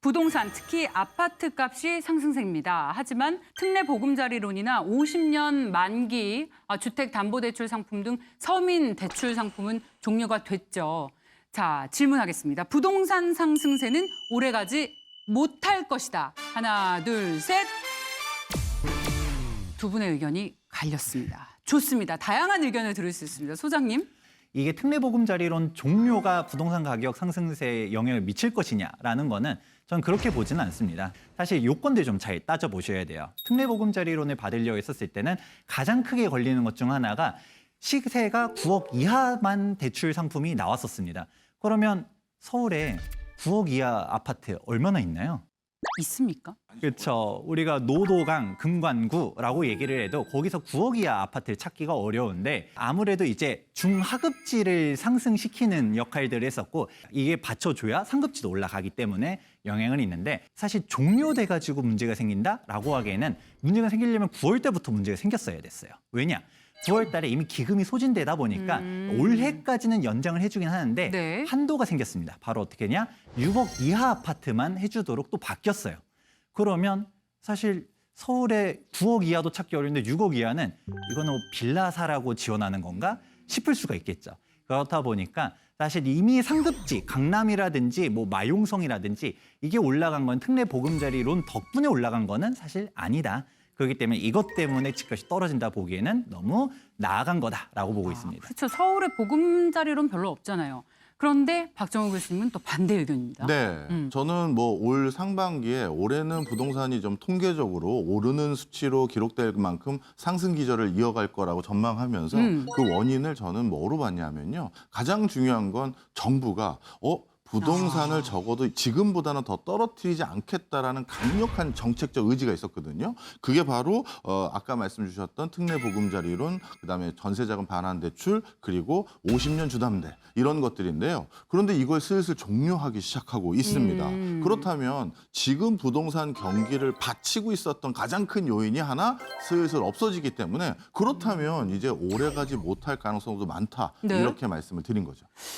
부동산, 특히 아파트 값이 상승세입니다. 하지만 특례 보금자리론이나 50년 만기 주택담보대출 상품 등 서민 대출 상품은 종료가 됐죠. 자, 질문하겠습니다. 부동산 상승세는 오래가지 못할 것이다. 하나, 둘, 셋. 두 분의 의견이 갈렸습니다. 좋습니다. 다양한 의견을 들을 수 있습니다. 소장님. 이게 특례보금자리론 종료가 부동산 가격 상승세에 영향을 미칠 것이냐라는 거는 저는 그렇게 보지는 않습니다. 사실 요건들 좀 잘 따져보셔야 돼요. 특례보금자리론을 받으려고 했었을 때는 가장 크게 걸리는 것 중 하나가 시세가 9억 이하만 대출 상품이 나왔었습니다. 그러면 서울에 9억 이하 아파트 얼마나 있나요? 있습니까? 그렇죠. 우리가 노도강, 금관구라고 얘기를 해도 거기서 9억 이하 아파트를 찾기가 어려운데 아무래도 이제 중하급지를 상승시키는 역할들을 했었고 이게 받쳐줘야 상급지도 올라가기 때문에 영향은 있는데 사실 종료돼가지고 문제가 생긴다라고 하기에는 문제가 생기려면 9월 때부터 문제가 생겼어야 됐어요. 왜냐? 9월 달에 이미 기금이 소진되다 보니까 올해까지는 연장을 해주긴 하는데 네. 한도가 생겼습니다. 바로 어떻게 했냐? 6억 이하 아파트만 해주도록 또 바뀌었어요. 그러면 사실 서울에 9억 이하도 찾기 어려운데 6억 이하는 이거는 뭐 빌라 사라고 지원하는 건가 싶을 수가 있겠죠. 그렇다 보니까 사실 이미 상급지, 강남이라든지 뭐 마용성이라든지 이게 올라간 건 특례 보금자리론 덕분에 올라간 거는 사실 아니다. 그렇기 때문에 이것 때문에 집값이 떨어진다 보기에는 너무 나아간 거다라고 보고 있습니다. 그렇죠. 서울에 보금자리론 별로 없잖아요. 그런데 박정우 교수님은 또 반대 의견입니다. 네, 저는 뭐 올 상반기에 올해는 부동산이 좀 통계적으로 오르는 수치로 기록될 만큼 상승 기조를 이어갈 거라고 전망하면서 그 원인을 저는 뭐로 봤냐면요. 가장 중요한 건 정부가 부동산을 적어도 지금보다는 더 떨어뜨리지 않겠다라는 강력한 정책적 의지가 있었거든요. 그게 바로 아까 말씀 주셨던 특례 보금자리론, 그다음에 전세자금 반환 대출, 그리고 50년 주담대 이런 것들인데요. 그런데 이걸 슬슬 종료하기 시작하고 있습니다. 그렇다면 지금 부동산 경기를 받치고 있었던 가장 큰 요인이 하나 슬슬 없어지기 때문에 그렇다면 이제 오래가지 못할 가능성도 많다. 네. 이렇게 말씀을 드린 거죠.